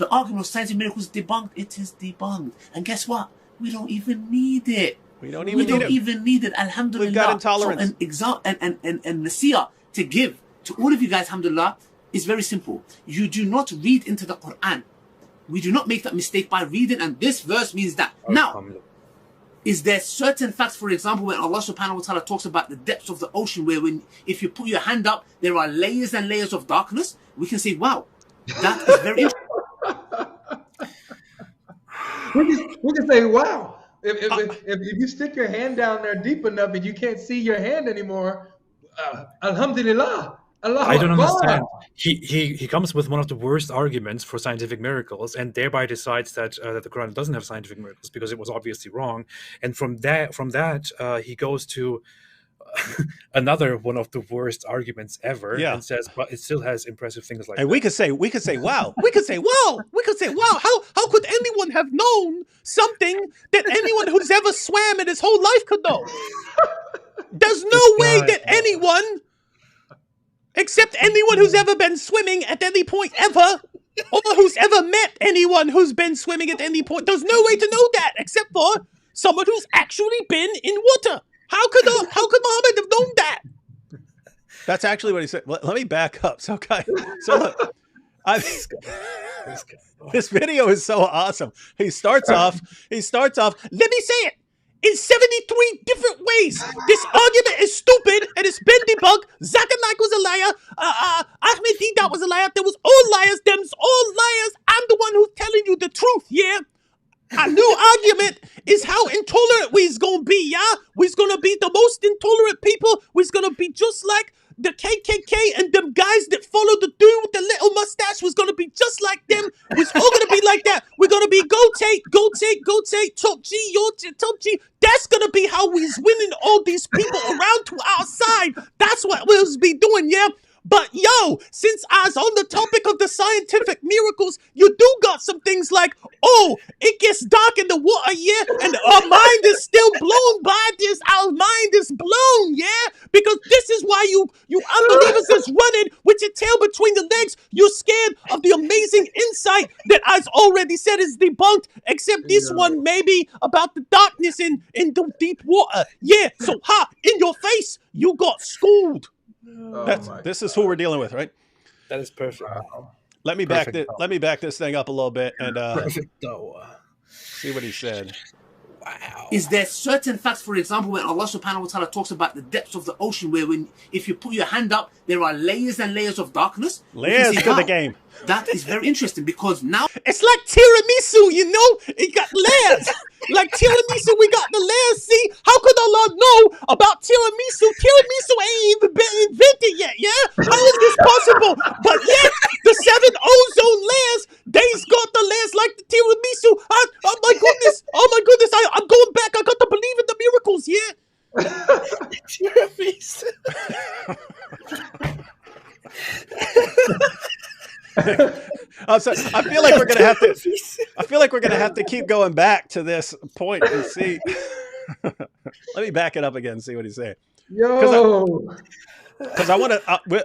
The argument of scientific miracles is debunked. It is debunked. And guess what? We don't even need it. We don't even need it. Alhamdulillah. We've got intolerance. So an nasiya to give to all of you guys, alhamdulillah, is very simple. You do not read into the Quran. We do not make that mistake by reading, and this verse means that. Now, is there certain facts, for example, when Allah subhanahu wa ta'ala talks about the depths of the ocean, where if you put your hand up, there are layers and layers of darkness, we can say, wow, that is very interesting. We can say, wow. If you stick your hand down there deep enough and you can't see your hand anymore, alhamdulillah. Allah I don't Akbar. understand. He comes with one of the worst arguments for scientific miracles, and thereby decides that that the Quran doesn't have scientific miracles because it was obviously wrong. And from that he goes to another one of the worst arguments ever, and says, but it still has impressive things like. And that. we could say, wow. We could say, wow. How could anyone have known something that anyone who's ever swam in his whole life could know? There's no way that anyone, except anyone who's ever been swimming at any point ever, or who's ever met anyone who's been swimming at any point, there's no way to know that except for someone who's actually been in water. How could Muhammad have known that? That's actually what he said. Let me back up. So look, this video is so awesome. He starts off, let me say it, in 73 different ways. This argument is stupid and it's been debunked. Zakir Naik was a liar. Ahmed Deedat was a liar. There was all liars. Them's all liars. I'm the one who's telling you the truth, yeah? A new argument is how intolerant we's gonna be, yeah? We's gonna be the most intolerant people. We's gonna be just like the KKK and them guys that follow the dude with the little mustache. Was gonna be just like them. We're all gonna be like that. We're gonna be go take, top G, top G. That's gonna be how we's winning all these people around to our side. That's what we'll be doing, yeah? But yo, since I was on the topic of the scientific miracles, you do got some things like, oh, it gets dark in the water, yeah, and our mind is still blown by this. Our mind is blown, yeah, because this is why you unbelievers is running with your tail between the legs. You're scared of the amazing insight that I've already said is debunked, except this one maybe about the darkness in the deep water. Yeah, so in your face, you got schooled. This is who we're dealing with, right? That is perfect. Wow. Let me back this thing up a little bit and Perfect Dawah. see what he said. Wow. Is there certain facts, for example, when Allah subhanahu wa ta'ala talks about the depths of the ocean, where if you put your hand up, there are layers and layers of darkness? Layers to the game. That is very interesting because now it's like tiramisu, you know? It got layers. Like tiramisu, we got the layers. See, how could Allah know about tiramisu? Tiramisu ain't even been invented yet, yeah? How is this possible? But yet, the 7 ozone layers, they's got the layers like the tiramisu. Oh my goodness, I'm going back. I got to believe in the miracles, yeah? Tiramisu. I feel like we're gonna have to keep going back to this point and see. Let me back it up again and see what he's saying. Because I want to.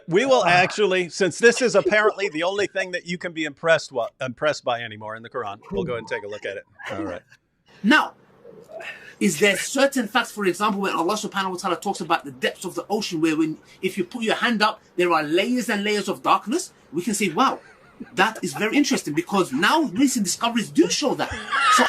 We will actually, since this is apparently the only thing that you can be impressed by anymore in the Quran, we'll go ahead and take a look at it. All right. Now, is there certain facts, for example, when Allah subhanahu wa ta'ala talks about the depths of the ocean, where if you put your hand up, there are layers and layers of darkness? We can say, wow, that is very interesting because now recent discoveries do show that. So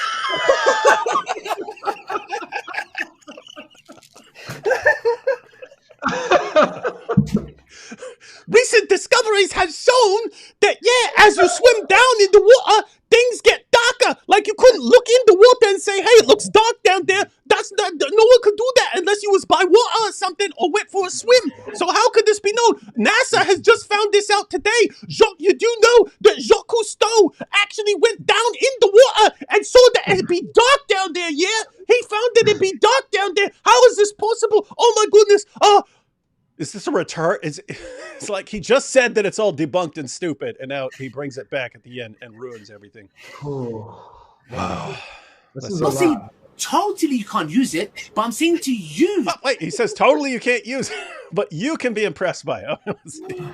recent discoveries have shown that, yeah, as you swim down in the water, things get darker. Like you couldn't look in the water and say, hey, it looks dark down there. No one could do that unless you was by water or something or went for a swim. So how could this be known? NASA has just found this out today. You do know that Jacques Cousteau actually went down in the water and saw that it'd be dark down there, yeah? He found that it'd be dark down there. How is this possible? Oh my goodness. Is this a return? It's like he just said that it's all debunked and stupid, and now he brings it back at the end and ruins everything. Wow. This is a lot. Totally you can't use it, but I'm saying to you. But wait, he says totally you can't use it, but you can be impressed by it.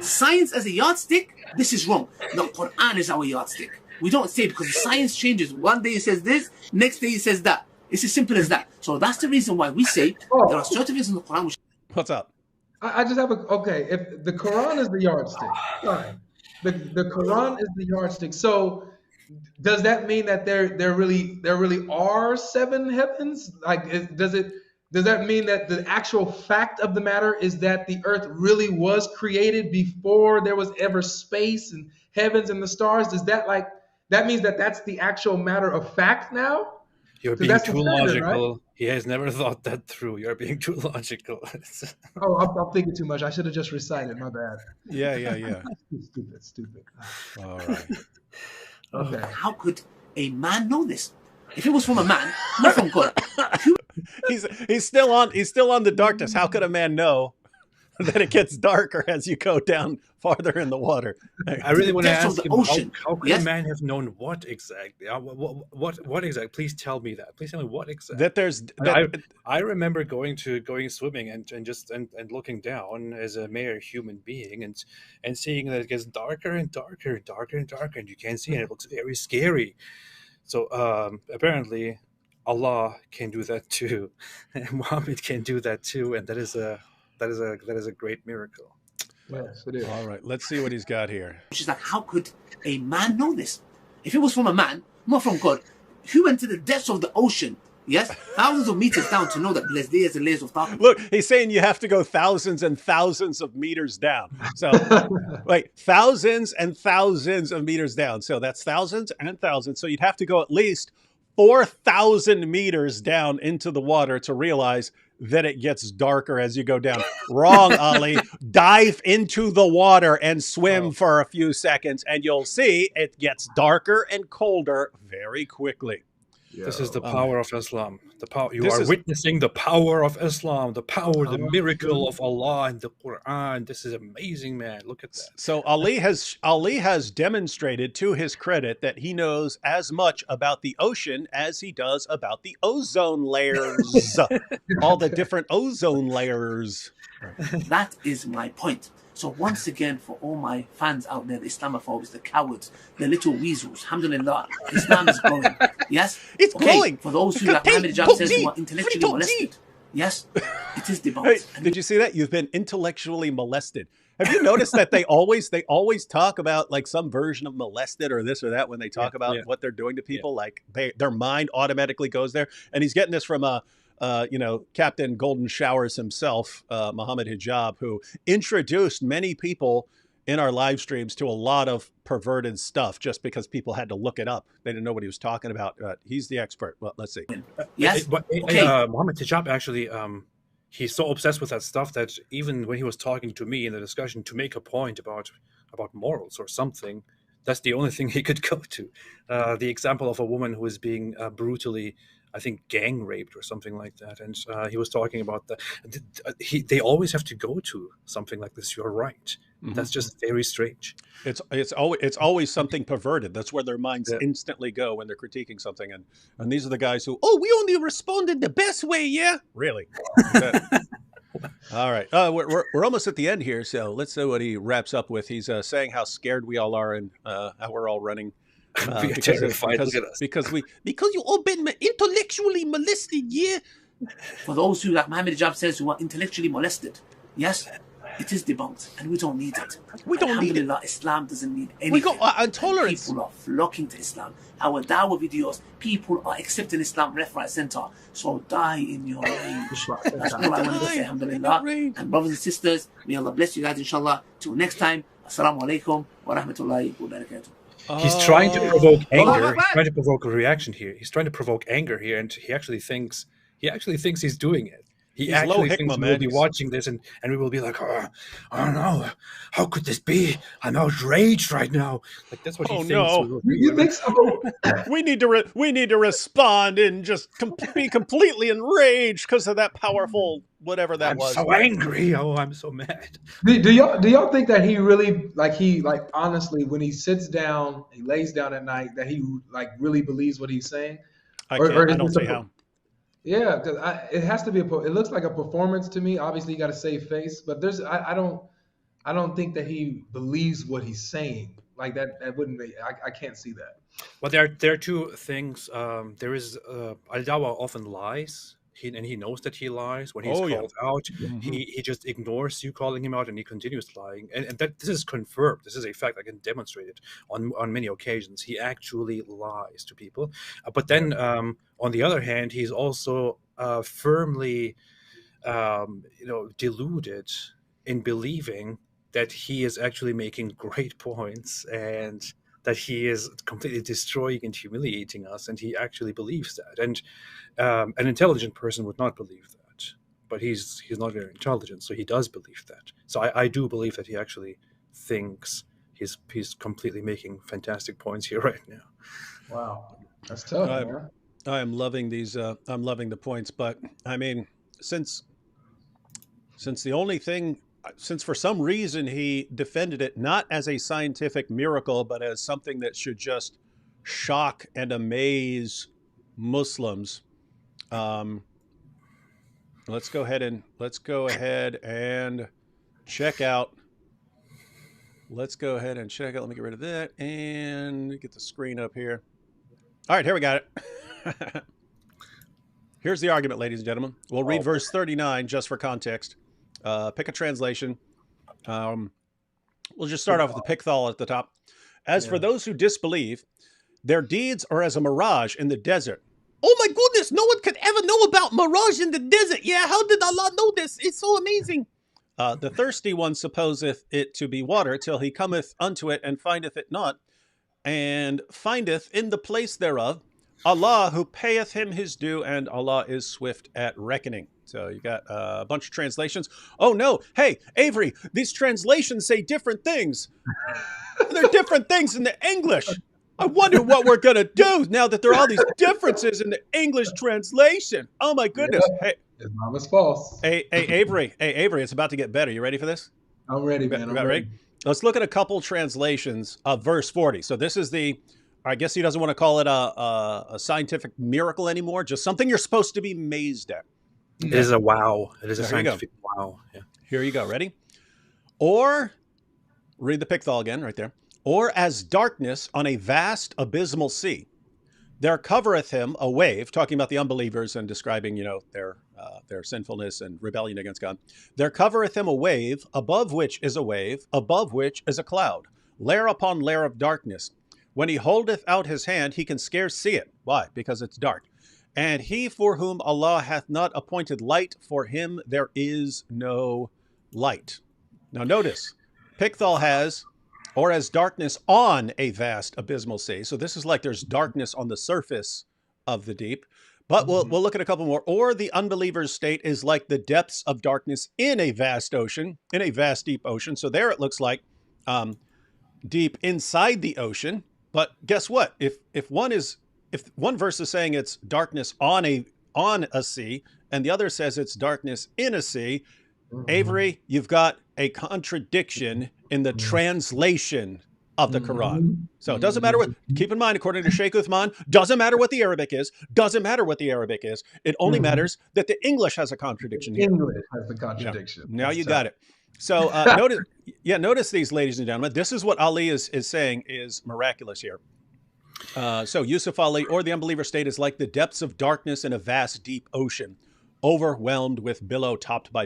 Science as a yardstick, this is wrong. The Quran is our yardstick. We don't say, because science changes. One day it says this, next day it says that. It's as simple as that. So that's the reason why we say there are certain things in the Quran which... What's up? I just have okay. If the Quran is the yardstick, fine. The Quran is the yardstick. So does that mean that there really are 7 heavens? Like, does that mean that the actual fact of the matter is that the earth really was created before there was ever space and heavens and the stars? Does that that means that that's the actual matter of fact now? You're being too logical. Right? He has never thought that through. You're being too logical. Oh, I'm thinking too much. I should have just recited. My bad. Yeah. Stupid. All right. Okay. How could a man know this? If it was from a man, not from God. He's still on the darkness. How could a man know that it gets darker as you go down farther in the water? I really want to ask him, how could a man have known what exactly? What exactly? Please tell me that. Please tell me what exactly. I remember going swimming and looking down as a mere human being and seeing that it gets darker and darker and darker and darker, and you can't see it. It looks very scary. So apparently Allah can do that too, and Muhammad can do that too, and that is a great miracle. Yes, it is. All right, let's see what he's got here. She's like, how could a man know this? If it was from a man, not from God, who went to the depths of the ocean, yes, thousands of meters down to know that there's layers and layers of darkness? Look, he's saying you have to go thousands and thousands of meters down. So, thousands and thousands of meters down. So that's thousands and thousands. So you'd have to go at least 4,000 meters down into the water to realize that it gets darker as you go down. Wrong, Ali. Dive into the water and swim for a few seconds, and you'll see it gets darker and colder very quickly. This is the power of Islam. The power you are witnessing the power of Islam, the miracle of Allah and the Quran. This is amazing, man. Look at that. So Ali has demonstrated to his credit that he knows as much about the ocean as he does about the ozone layers. All the different ozone layers. That is my point. So once again, for all my fans out there, the Islamophobes, the cowards, the little weasels, alhamdulillah, Islam is growing. Yes? It's growing. For those who, like Muhammad Hijab says, who are intellectually molested. Yes? It is debunked. Hey, did you see that? You've been intellectually molested. Have you noticed that they always talk about like some version of molested or this or that when they talk about what they're doing to people? Like their mind automatically goes there. And he's getting this from Captain Golden Showers himself, Muhammad Hijab, who introduced many people in our live streams to a lot of perverted stuff just because people had to look it up. They didn't know what he was talking about. He's the expert. Well, let's see. Yes. Muhammad Hijab actually, he's so obsessed with that stuff that even when he was talking to me in the discussion to make a point about morals or something, that's the only thing he could go to. The example of a woman who is being brutally, I think, gang raped or something like that. And he was talking about that. They always have to go to something like this. You're right. Mm-hmm. That's just very strange. It's always something perverted. That's where their minds instantly go when they're critiquing something. And these are the guys who, we only responded the best way. Yeah, really. All right. We're almost at the end here. So let's see what he wraps up with. He's saying how scared we all are and how we're all running. Because you all been intellectually molested, yeah. For those who, like Muhammad Hijab says, who are intellectually molested, yes, it is debunked, and we don't need it. We don't need it. Islam doesn't need anything. We got intolerance. People are flocking to Islam. Our Dawah videos, people are accepting Islam left, right, center. So die in your rage. That's all I want to say. Alhamdulillah. And brothers and sisters, may Allah bless you guys, inshallah. Till next time. Assalamu alaikum wa rahmatullahi wa barakatuh. He's trying to provoke anger. He's trying to provoke a reaction here. He's trying to provoke anger here, and he actually thinks he's doing it. He's actually thinks we'll be watching this, and we will be like, oh no, how could this be? I'm outraged right now. Like that's what he thinks. No. You think so? we need to respond and just be completely enraged because of that powerful whatever that was. I'm so angry. Oh, I'm so mad. Do y'all think that he really honestly when he sits down, he lays down at night, that he really believes what he's saying? I don't see how. Yeah, because it has to be it looks like a performance to me. Obviously, you got to save face, but I don't think that he believes what he's saying. Like that wouldn't be. I can't see that. Well, there are two things. There is Al-Dawa often lies, and he knows that he lies. When he's Oh, yeah. called out, Mhm. he just ignores you calling him out, and he continues lying. And that this is confirmed. This is a fact. I can demonstrate it on many occasions. He actually lies to people. But then, on the other hand, he's also firmly, deluded in believing that he is actually making great points and that he is completely destroying and humiliating us, and he actually believes that. And an intelligent person would not believe that, but he's not very intelligent, so he does believe that. So I do believe that he actually thinks he's completely making fantastic points here right now. Wow, that's tough, man. I am loving these. I'm loving the points, but I mean, since the only thing, since for some reason he defended it not as a scientific miracle, but as something that should just shock and amaze Muslims. Let's go ahead and check out. Let's go ahead and check out. Let me get rid of that and get the screen up here. All right, here we got it. Here's the argument, ladies and gentlemen. We'll read verse 39 just for context. Pick a translation. We'll just start off with the Pickthall at the top. As for those who disbelieve, their deeds are as a mirage in the desert. Oh my goodness, no one could ever know about mirage in the desert. Yeah, how did Allah know this? It's so amazing. The thirsty one supposeth it to be water till he cometh unto it and findeth it not, and findeth in the place thereof Allah who payeth him his due, and Allah is swift at reckoning. So you got a bunch of translations. Oh no, hey, Avery, these translations say different things. They're different things in the English. I wonder what we're going to do now that there are all these differences in the English translation. Oh my goodness. Yeah, Hey, Islam is false. Hey, Avery, it's about to get better. You ready for this? I'm ready, man. I'm ready. Let's look at a couple translations of verse 40. So this is I guess he doesn't want to call it a scientific miracle anymore, just something you're supposed to be amazed at. It is a wow. It is a There you scientific wow. Yeah. Here you go. Ready? Or, read the Pickthall again, right there. Or as darkness on a vast abysmal sea, there covereth him a wave, talking about the unbelievers and describing, their sinfulness and rebellion against God. There covereth him a wave, above which is a wave, above which is a cloud, layer upon layer of darkness. When he holdeth out his hand, he can scarce see it. Why? Because it's dark. And he for whom Allah hath not appointed light, for him there is no light. Now notice, Pickthall has, or as darkness on a vast abysmal sea. So this is like there's darkness on the surface of the deep. But we'll look at a couple more. Or the unbeliever's state is like the depths of darkness in a vast ocean, in a vast deep ocean. So there it looks like deep inside the ocean. But guess what? If one verse is saying it's darkness on a sea, and the other says it's darkness in a sea, Avery, you've got a contradiction in the translation of the Quran. So it doesn't matter what, keep in mind, according to Sheikh Uthman, doesn't matter what the Arabic is, It only matters that the English has a contradiction here. English has the contradiction. Now you got it. So notice these, ladies and gentlemen. This is what Ali is saying is miraculous here. So Yusuf Ali, or the unbeliever state, is like the depths of darkness in a vast deep ocean, overwhelmed with billow, topped by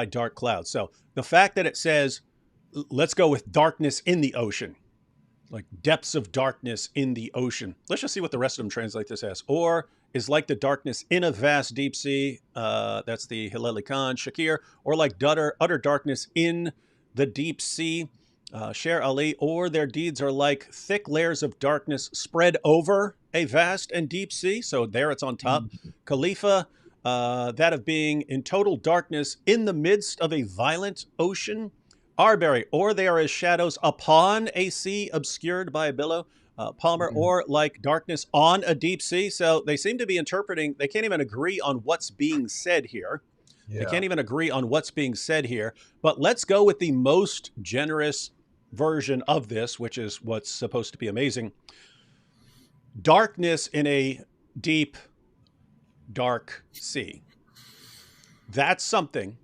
dark clouds. So the fact that it says, let's go with darkness in the ocean, like depths of darkness in the ocean. Let's just see what the rest of them translate this as. Or is like the darkness in a vast deep sea. That's the Hilali Khan, Shakir. Or like utter darkness in the deep sea. Sher Ali, or their deeds are like thick layers of darkness spread over a vast and deep sea. So there it's on top. Khalifa, that of being in total darkness in the midst of a violent ocean. Arbery, or they are as shadows upon a sea obscured by a billow. Palmer, or like darkness on a deep sea. So they seem to be interpreting, they can't even agree on what's being said here. They can't even agree on what's being said here. But let's go with the most generous version of this, which is what's supposed to be amazing. Darkness in a deep, dark sea. That's something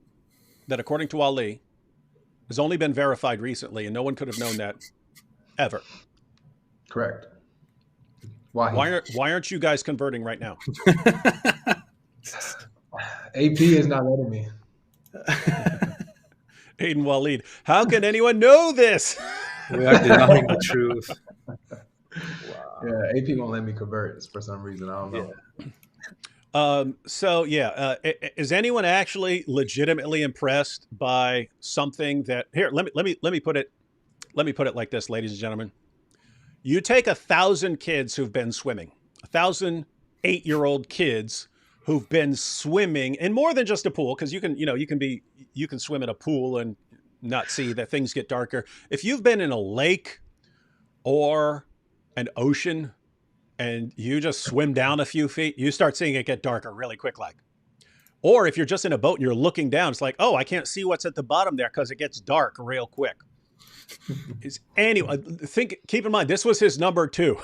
that, according to Ali, has only been verified recently, and no one could have known that ever. Correct. Why? Why aren't you guys converting right now? AP is not letting me. Aiden Waleed, how can anyone know this? We are denying the truth. Wow. Yeah, AP won't let me convert for some reason. I don't know. Yeah. Is anyone actually legitimately impressed by something that here? Let me put it like this, ladies and gentlemen. You take 1,000 kids who've been swimming, 1,000 8-year-old kids who've been swimming in more than just a pool, because you can swim in a pool and not see that things get darker. If you've been in a lake or an ocean and you just swim down a few feet, you start seeing it get darker really quick, like. Or if you're just in a boat and you're looking down, it's like, oh, I can't see what's at the bottom there because it gets dark real quick. Keep in mind, this was his number 2.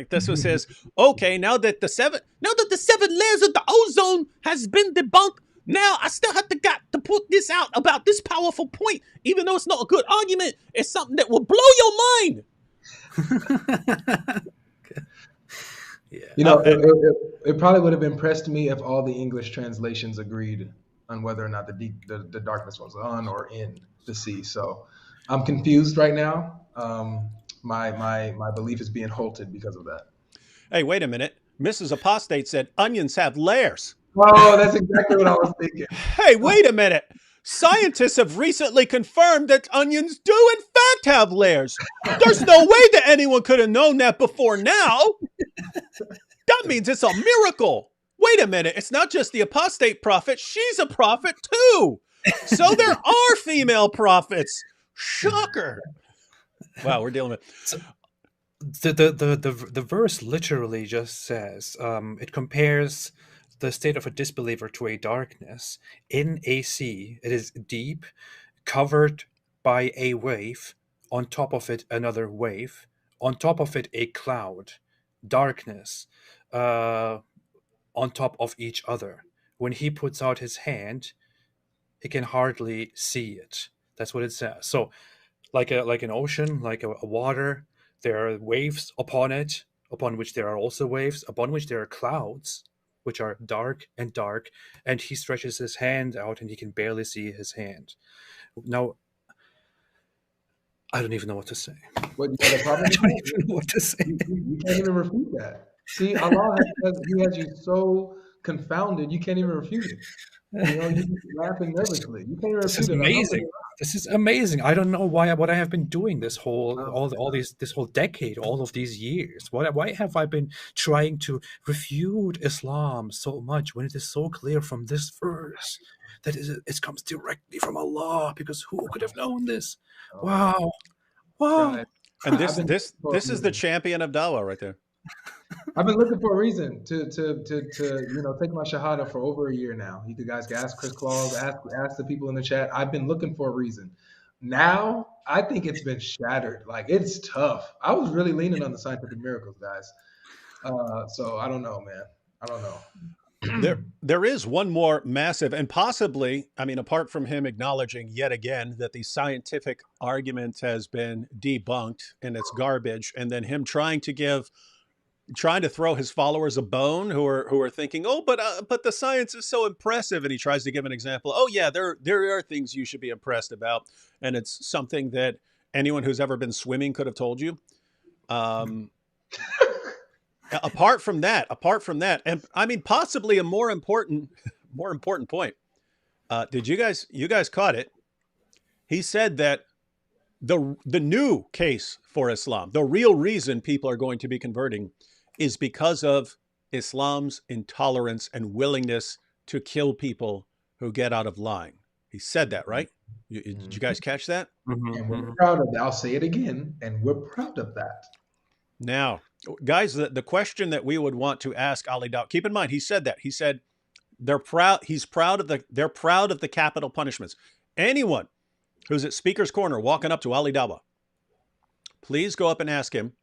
This was his, okay, now that the seven layers of the ozone has been debunked, now I still have to put this out about this powerful point, even though it's not a good argument. It's something that will blow your mind. Yeah. It probably would have impressed me if all the English translations agreed on whether or not the darkness was on or in the sea. So I'm confused right now. My belief is being halted because of that. Hey, wait a minute. Mrs. Apostate said onions have layers. Oh, that's exactly what I was thinking. Hey, wait a minute. Scientists have recently confirmed that onions do in fact have layers. There's no way that anyone could have known that before now. That means it's a miracle. Wait a minute. It's not just the apostate prophet. She's a prophet too. So there are female prophets. Shocker. Wow, we're dealing with the verse literally just says it compares the state of a disbeliever to a darkness in a sea. It is deep, covered by a wave, on top of it another wave, on top of it a cloud, darkness on top of each other. When he puts out his hand, he can hardly see it. That's what it says. So like an ocean, like a water, there are waves upon it, upon which there are also waves, upon which there are clouds, which are dark, and he stretches his hand out and he can barely see his hand. Now, I don't even know what to say. What, you got a problem? I don't even know what to say. You can't even refute that. See, Allah has you so confounded, you can't even refute it. You're just laughing nervously. You can't even refute it. This is amazing. This is amazing. I don't know what I have been doing this whole decade, all of these years. Why have I been trying to refute Islam so much when it is so clear from this verse that it comes directly from Allah? Because who could have known this? Wow. And this is the champion of Dawah right there. I've been looking for a reason to take my shahada for over a year now. You guys can ask Chris Claus, ask the people in the chat. I've been looking for a reason. Now I think it's been shattered. Like, it's tough. I was really leaning on the scientific miracles, guys. So I don't know, man. I don't know. There is one more massive, and possibly, I mean, apart from him acknowledging yet again that the scientific argument has been debunked and it's garbage, and then him trying to throw his followers a bone who are thinking, oh, but the science is so impressive, and he tries to give an example. Oh yeah, there are things you should be impressed about, and it's something that anyone who's ever been swimming could have told you. Apart from that, and I mean, possibly a more important point. Did you guys caught it? He said that the new case for Islam, the real reason people are going to be converting, is because of Islam's intolerance and willingness to kill people who get out of line. He said that, right? Did you guys catch that? And we're proud of that. I'll say it again, and we're proud of that. Now, guys, the question that we would want to ask Ali Dawah, keep in mind, he said that. He said they're proud of the capital punishments. Anyone who's at Speaker's Corner walking up to Ali Dawah, please go up and ask him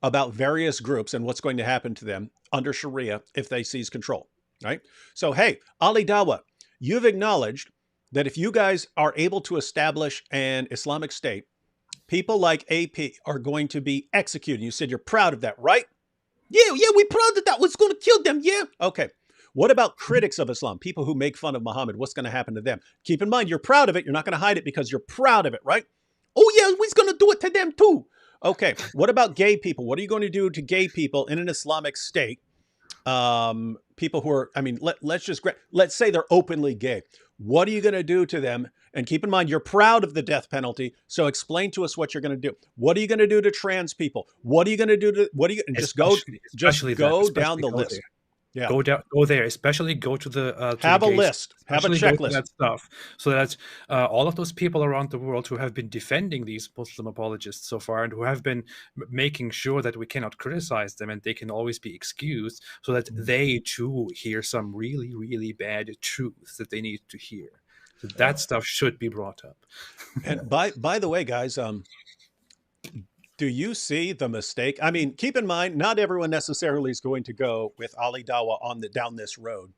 about various groups and what's going to happen to them under Sharia if they seize control, right? So, hey, Ali Dawah, you've acknowledged that if you guys are able to establish an Islamic state, people like AP are going to be executed. You said you're proud of that, right? Yeah, we're proud that was going to kill them. Yeah. Okay. What about critics of Islam? People who make fun of Muhammad. What's going to happen to them? Keep in mind, you're proud of it. You're not going to hide it because you're proud of it, right? Oh, yeah, we're going to do it to them too. Okay. What about gay people? What are you going to do to gay people in an Islamic state? People who are, I mean, let's say they're openly gay. What are you going to do to them? And keep in mind, you're proud of the death penalty. So explain to us what you're going to do. What are you going to do to trans people? What are you going to do to, what are you, and just go down the list. Yeah. Go there, especially go to the have a list, have a checklist, that stuff, so that all of those people around the world who have been defending these Muslim apologists so far and who have been making sure that we cannot criticize them and they can always be excused, so that they too hear some really, really bad truth that they need to hear. So that stuff should be brought up. And by the way, guys, do you see the mistake? I mean, keep in mind, not everyone necessarily is going to go with Ali Dawah down this road.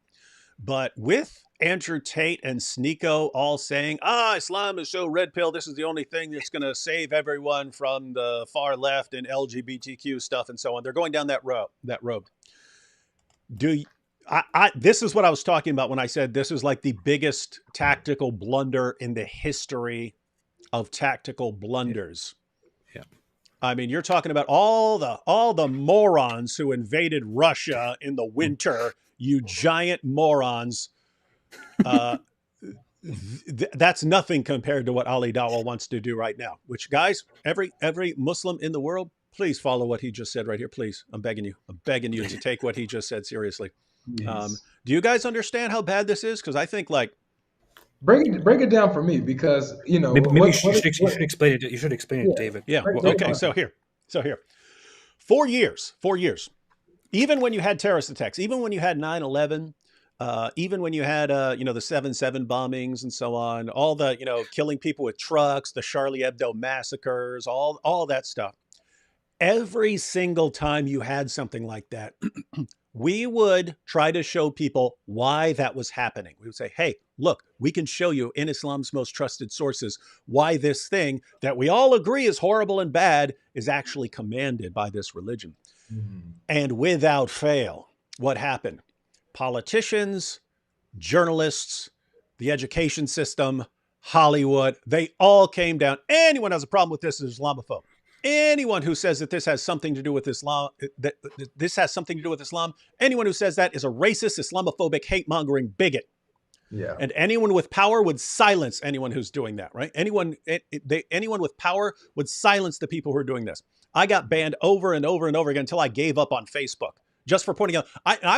But with Andrew Tate and Sneeko all saying, Islam is so red pill, this is the only thing that's going to save everyone from the far left and LGBTQ stuff and so on. They're going down that road. This is what I was talking about when I said this is like the biggest tactical blunder in the history of tactical blunders. Yeah. I mean, you're talking about all the morons who invaded Russia in the winter, you giant morons. That's nothing compared to what Ali Dawah wants to do right now, which, guys, every Muslim in the world, please follow what he just said right here. Please, I'm begging you to take what he just said seriously. Yes. Do you guys understand how bad this is? Because I think break it down for me, because maybe you should explain it. You should explain it, David. Yeah. Okay. So here. 4 years. Even when you had terrorist attacks, even when you had 9/11, even when you had the 7/7 bombings and so on, all the killing people with trucks, the Charlie Hebdo massacres, all that stuff. Every single time you had something like that, we would try to show people why that was happening. We would say, hey, look, we can show you in Islam's most trusted sources why this thing that we all agree is horrible and bad is actually commanded by this religion. Mm-hmm. And without fail, what happened? Politicians, journalists, the education system, Hollywood, they all came down. Anyone who has a problem with this is Islamophobe. Anyone who says that this has something to do with Islam, anyone who says that is a racist, Islamophobic, hate-mongering bigot. Yeah. And anyone with power would silence anyone who's doing that, right? Anyone with power would silence the people who are doing this. I got banned over and over and over again until I gave up on Facebook just for pointing out. I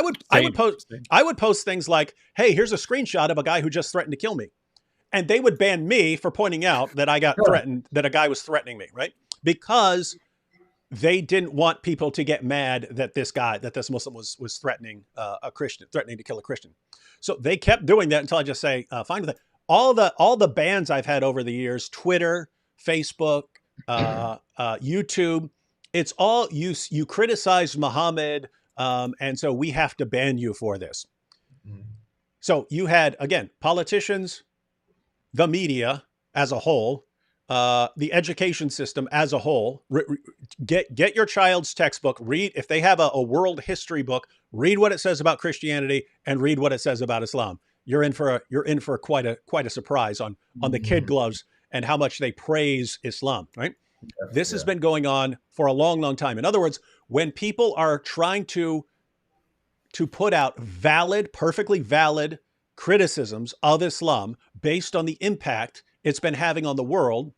would post things like, hey, here's a screenshot of a guy who just threatened to kill me. And they would ban me for pointing out that I got threatened, that a guy was threatening me, right? Because they didn't want people to get mad that this Muslim was threatening a Christian, threatening to kill a Christian. So they kept doing that until I just say, fine with it. All the bans I've had over the years, Twitter, Facebook, YouTube, it's all you criticized Muhammad, and so we have to ban you for this. Mm-hmm. So you had, again, politicians, the media as a whole, the education system as a whole. Get your child's textbook, read, if they have a world history book, read what it says about Christianity and read what it says about Islam. You're in for quite a surprise on the kid gloves and how much they praise Islam, right? This has been going on for a long, long time. In other words, when people are trying to put out perfectly valid criticisms of Islam based on the impact it's been having on the world,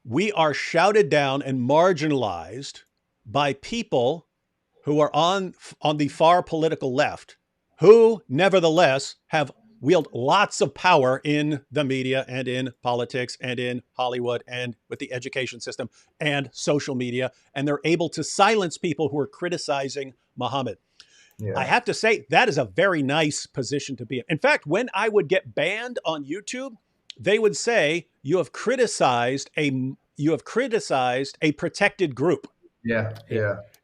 we are shouted down and marginalized by people who are on the far political left, who nevertheless have wield lots of power in the media and in politics and in Hollywood and with the education system and social media. And they're able to silence people who are criticizing Muhammad. Yeah. I have to say, that is a very nice position to be in. In fact, when I would get banned on YouTube, they would say, you have criticized a protected group. Yeah.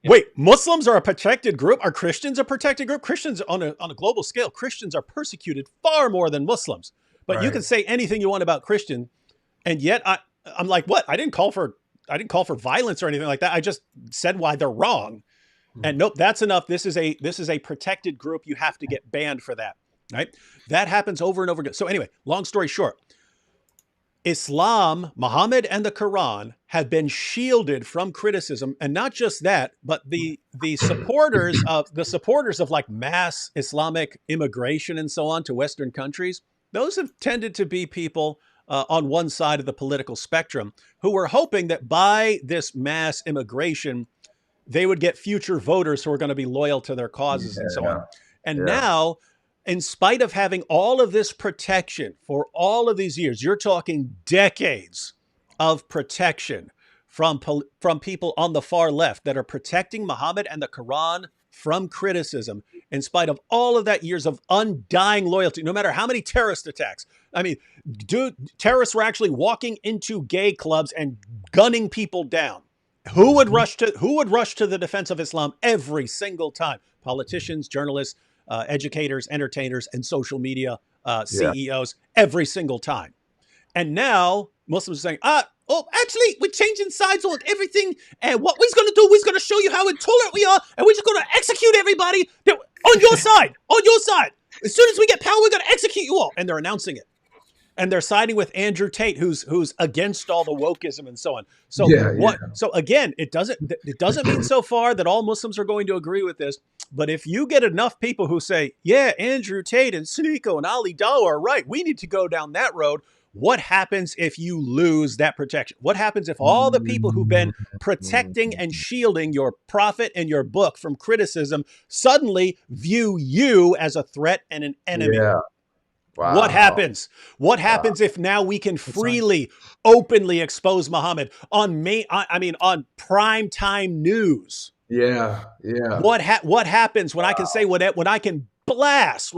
Wait, Muslims are a protected group? Are Christians a protected group? Christians on a global scale, Christians are persecuted far more than Muslims. But you can say anything you want about Christian, and yet I'm like, what? I didn't call for violence or anything like that. I just said why they're wrong. And nope, that's enough. This is a protected group. You have to get banned for that. Right? That happens over and over again. So anyway, long story short, Islam, Muhammad, and the Quran have been shielded from criticism, and not just that, but the supporters of like mass Islamic immigration and so on to Western countries. Those have tended to be people on one side of the political spectrum who were hoping that by this mass immigration, they would get future voters who are going to be loyal to their causes and so on. And now, in spite of having all of this protection for all of these years, you're talking decades of protection from people on the far left that are protecting Muhammad and the Quran from criticism, in spite of all of that years of undying loyalty, no matter how many terrorist attacks. I mean, terrorists were actually walking into gay clubs and gunning people down. Who would rush to the defense of Islam every single time? Politicians, journalists, educators, entertainers, and social media CEOs every single time. And now Muslims are saying, actually, we're changing sides on everything. And what we're going to do, we're going to show you how intolerant we are. And we're just going to execute everybody on your side, on your side. As soon as we get power, we're going to execute you all. And they're announcing it. And they're siding with Andrew Tate, who's against all the wokeism and so on. So So again, it doesn't mean so far that all Muslims are going to agree with this. But if you get enough people who say, yeah, Andrew Tate and Sneeko and Ali Dawah are right, we need to go down that road. What happens if you lose that protection? What happens if all the people who've been protecting and shielding your prophet and your book from criticism suddenly view you as a threat and an enemy? Yeah. Wow. What happens? What happens if now we can freely, openly expose Muhammad on prime time news? Yeah. What happens when I can say when I can blast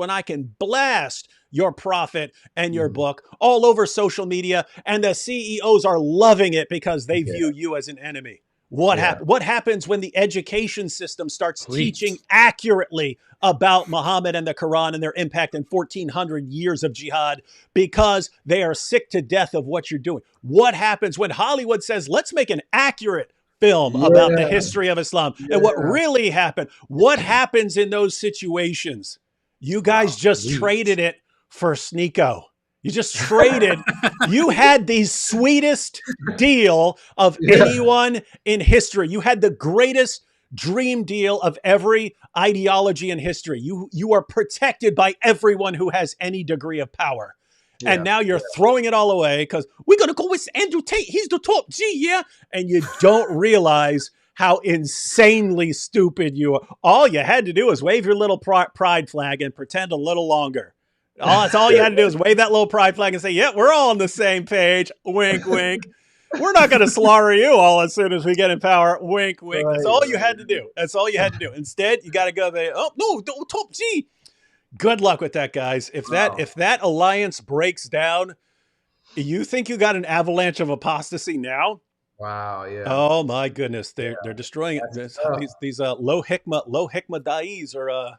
your prophet and your book all over social media, and the CEOs are loving it because they view you as an enemy? What happens when the education system starts teaching accurately about Muhammad and the Quran and their impact in 1400 years of jihad because they are sick to death of what you're doing? What happens when Hollywood says, let's make an accurate film about the history of Islam and what really happened? What happens in those situations? You guys just traded it for Sneeko. You just traded. You had the sweetest deal of anyone in history. You had the greatest dream deal of every ideology in history. You are protected by everyone who has any degree of power. Yeah. And now you're throwing it all away because we're going to go with Andrew Tate. He's the top G, yeah? And you don't realize how insanely stupid you are. All you had to do was wave your little pride flag and pretend a little longer. That's all you had to do is wave that little pride flag and say, yeah, we're all on the same page. Wink, wink. We're not going to slaughter you all as soon as we get in power. Wink, wink. That's all you had to do. That's all you had to do. Instead, you got to go there. Oh, no, top G. Good luck with that, guys. If that alliance breaks down, you think you got an avalanche of apostasy now? Wow, yeah. Oh my goodness. They're destroying it. These low hikmah da'is are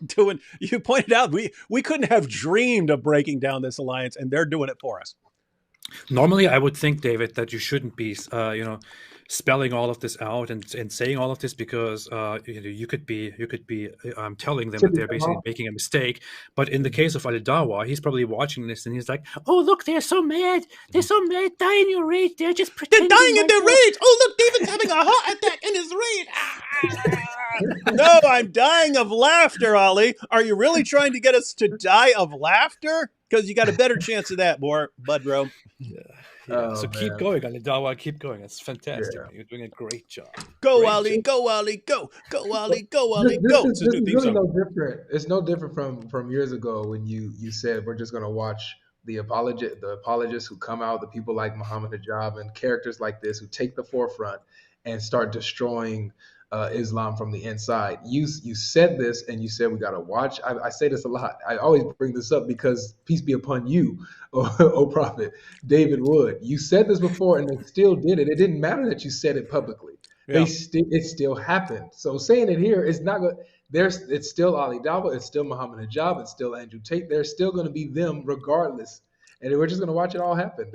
doing. You pointed out we couldn't have dreamed of breaking down this alliance, and they're doing it for us. Normally, I would think, David, that you shouldn't be, spelling all of this out and saying all of this because you could be telling them that they're basically making a mistake. But in the case of Ali Dawah, he's probably watching this and he's like, "Oh, look, they're so mad! They're so mad! Dying in rage! They're just pretending. They're dying in their rage! Oh, look, David's having a heart attack in his rage! No, I'm dying of laughter, Ali. Are you really trying to get us to die of laughter? Because you got a better chance of that, bud, bro." So keep going, Ali Dawah. Keep going. It's fantastic. Yeah. You're doing a great job. Go, Ali. Go, Ali. Go. Go, Ali. Go, Ali. Go. This is really no different. It's no different from years ago when you said we're just going to watch the apologists who come out, the people like Muhammad Hijab and characters like this who take the forefront and start destroying Islam from the inside. You said this and you said we got to watch. I say this a lot. I always bring this up because peace be upon you, O Prophet David Wood. You said this before and they still did it. It didn't matter that you said it publicly. Yeah. It still happened. So saying it here is not good. It's still Ali Dawah. It's still Muhammad Hijab. It's still Andrew Tate. They're still going to be them regardless. And we're just going to watch it all happen.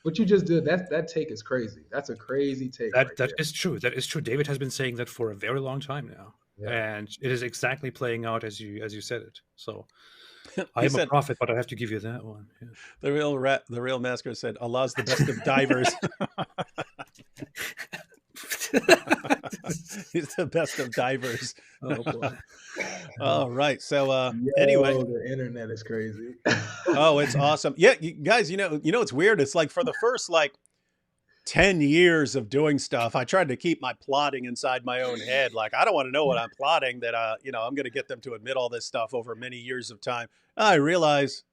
What you just did, that take is crazy. That's a crazy take right That there. is true. That is true. David has been saying that for a very long time now, Yeah. and it is exactly playing out as you said it. So I He am a said prophet, but I have to give you that one. Yeah. the real masker said, "Allah's the best of divers." He's the best of divers. Oh boy. All right. So Yo, anyway, the internet is crazy. oh, it's awesome. Yeah, you guys, it's weird. It's like for the first like 10 years of doing stuff, I tried to keep my plotting inside my own head. Like, I don't want to know what I'm plotting that, I'm going to get them to admit all this stuff over many years of time. I realize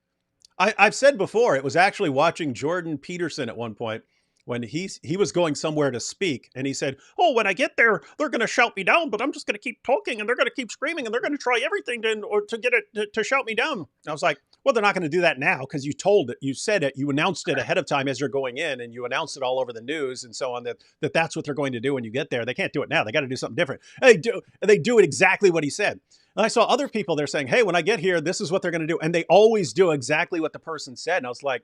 I've said before, it was actually watching Jordan Peterson at one point when he was going somewhere to speak, and he said, "Oh, when I get there, they're going to shout me down, but I'm just going to keep talking, and they're going to keep screaming, and they're going to try everything to get it to shout me down." And I was like, "Well, they're not going to do that now because you said it, you announced it ahead of time as you're going in, and you announced it all over the news and so on that's what they're going to do when you get there. They can't do it now. They got to do something different." And they do it exactly what he said. And I saw other people there saying, "Hey, when I get here, this is what they're going to do." And they always do exactly what the person said. And I was like,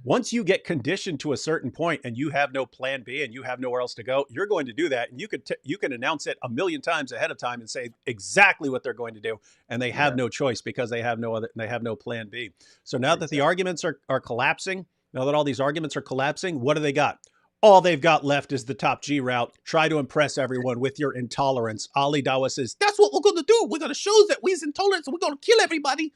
once you get conditioned to a certain point and you have no plan B and you have nowhere else to go, you're going to do that. And you can announce it a million times ahead of time and say exactly what they're going to do. And they have no choice because they have no plan B. So now that the arguments are collapsing, now that all these arguments are collapsing, what do they got? All they've got left is the top G route. Try to impress everyone with your intolerance. Ali Dawah says, "That's what we're going to do. We're going to show that we're intolerant, so we're going to kill everybody."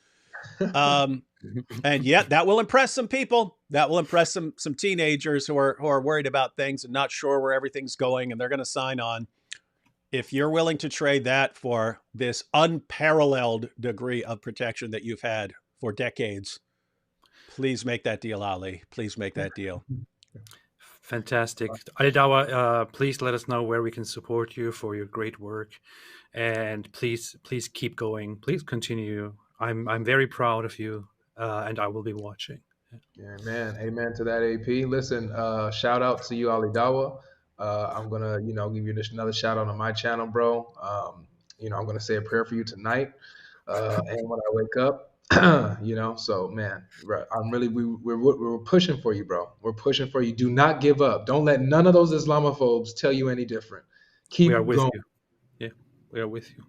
And yet that will impress some people. That will impress some teenagers who are worried about things and not sure where everything's going, and they're going to sign on. If you're willing to trade that for this unparalleled degree of protection that you've had for decades, please make that deal, Ali. Please make that deal. Fantastic. Ali Dawah, please let us know where we can support you for your great work. And please keep going. Please continue. I'm very proud of you, and I will be watching. Yeah, man. Amen to that, AP. Listen, shout out to you, Ali Dawah. I'm going to, give you another shout out on my channel, bro. I'm going to say a prayer for you tonight. And when I wake up, so man, I'm really, we're pushing for you, bro. We're pushing for you. Do not give up. Don't let none of those Islamophobes tell you any different. Keep We are with going. you. Yeah, we are with you.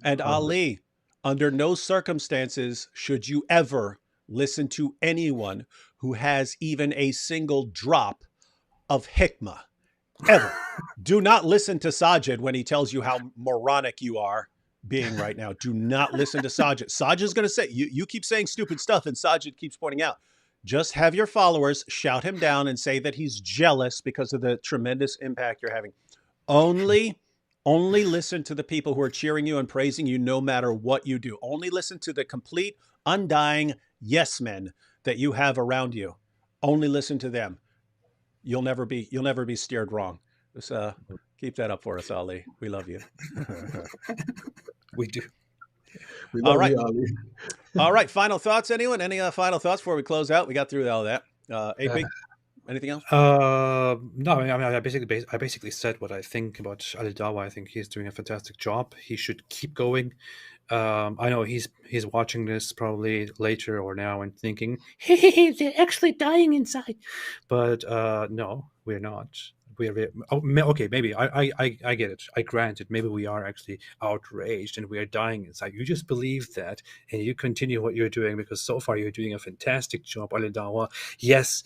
And Ali, under no circumstances should you ever listen to anyone who has even a single drop of hikmah. Ever. Do not listen to Sajid when he tells you how moronic you are being right now. Do not listen to Sajid. Sajid's going to say, you keep saying stupid stuff, and Sajid keeps pointing out. Just have your followers shout him down and say that he's jealous because of the tremendous impact you're having. Only listen to the people who are cheering you and praising you no matter what you do. Only listen to the complete, undying yes men that you have around you. Only listen to them. You'll never be steered wrong. Just keep that up for us, Ali. We love you. We do. We love All right. you, Ali. All right. Final thoughts, anyone? Any final thoughts before we close out? We got through all that. AP, anything else? No, I basically said what I think about Ali Dawah. I think he's doing a fantastic job. He should keep going. I know he's watching this probably later or now and thinking, "Hey, they're actually dying inside," but no, we're not. We are okay. Maybe I get it. I grant it. Maybe we are actually outraged and we are dying inside. You just believe that and you continue what you're doing because so far you're doing a fantastic job, Ali Dawah. Yes.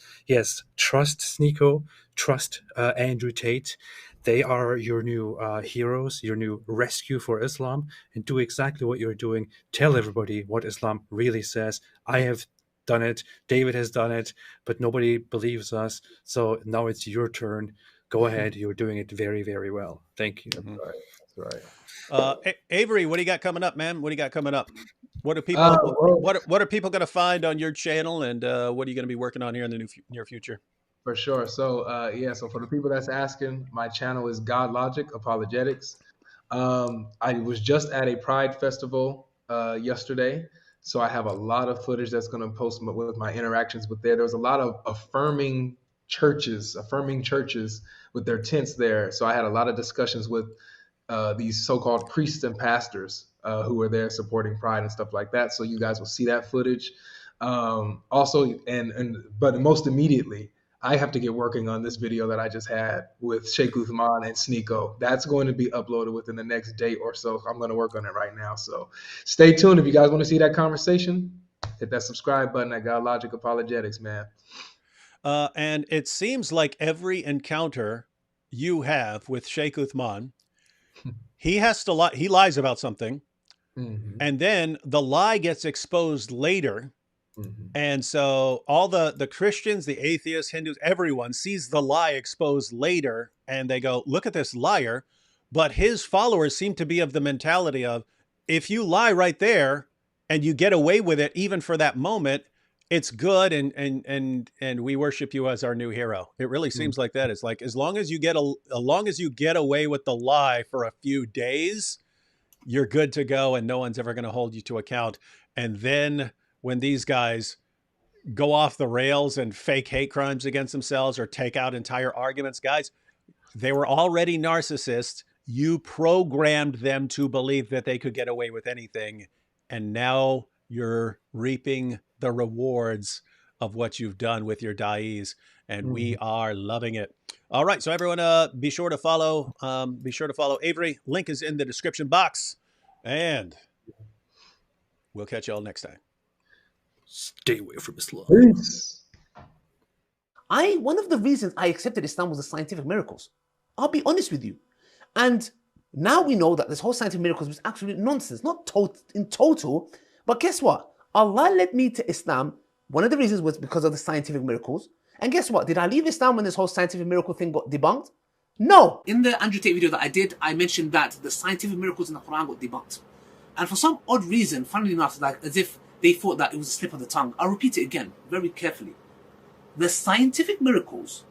Trust Sneeko. Trust Andrew Tate. They are your new heroes, your new rescue for Islam, and do exactly what you're doing. Tell everybody what Islam really says. I have done it. David has done it, but nobody believes us. So now it's your turn. Go ahead. You're doing it very, very well. Thank you. That's right. Avery, what do you got coming up, man? What do you got coming up? What are people what are people going to find on your channel, and what are you going to be working on here in the near future? For sure. So so for the people that's asking, my channel is God Logic Apologetics. I was just at a Pride festival yesterday, so I have a lot of footage that's going to post with my interactions with there. There was a lot of affirming churches with their tents there. So I had a lot of discussions with these so-called priests and pastors who were there supporting Pride and stuff like that. So you guys will see that footage. Also, but most immediately, I have to get working on this video that I just had with Sheikh Uthman and Sneeko. That's going to be uploaded within the next day or so. I'm going to work on it right now. So stay tuned. If you guys want to see that conversation, hit that subscribe button at God Logic Apologetics, man. And it seems like every encounter you have with Sheikh Uthman, he has to lie. He lies about something. Mm-hmm. And then the lie gets exposed later. Mm-hmm. And so all the Christians, the atheists, Hindus, everyone sees the lie exposed later, and they go, look at this liar. But his followers seem to be of the mentality of, if you lie right there and you get away with it, even for that moment, it's good. And we worship you as our new hero. It really seems like that. It's like, as long as you get away with the lie for a few days, you're good to go. And no one's ever going to hold you to account. And then when these guys go off the rails and fake hate crimes against themselves or take out entire arguments, guys, they were already narcissists. You programmed them to believe that they could get away with anything. And now you're reaping the rewards of what you've done with your da'is. And we are loving it. All right. So everyone, be sure to follow Avery. Link is in the description box. And we'll catch y'all next time. Stay away from Islam. Peace. One of the reasons I accepted Islam was the scientific miracles. I'll be honest with you. And now we know that this whole scientific miracles was absolute nonsense, not in total. But guess what? Allah led me to Islam. One of the reasons was because of the scientific miracles. And guess what? Did I leave Islam when this whole scientific miracle thing got debunked? No. In the Andrew Tate video that I did, I mentioned that the scientific miracles in the Quran got debunked. And for some odd reason, funnily enough, like as if they thought that it was a slip of the tongue. I'll repeat it again, very carefully. The scientific miracles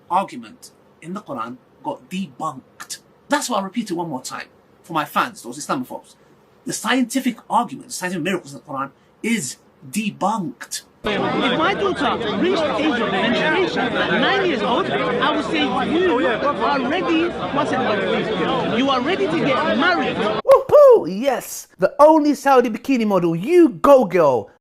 argument in the Quran got debunked. That's why I'll repeat it one more time for my fans, those Islamophobes. The scientific argument, the scientific miracles in the Quran is debunked. If my daughter reached the age of menstruation at 9 years old, I would say you are ready. You are ready to get married. Woohoo! Yes, the only Saudi bikini model. You go, girl.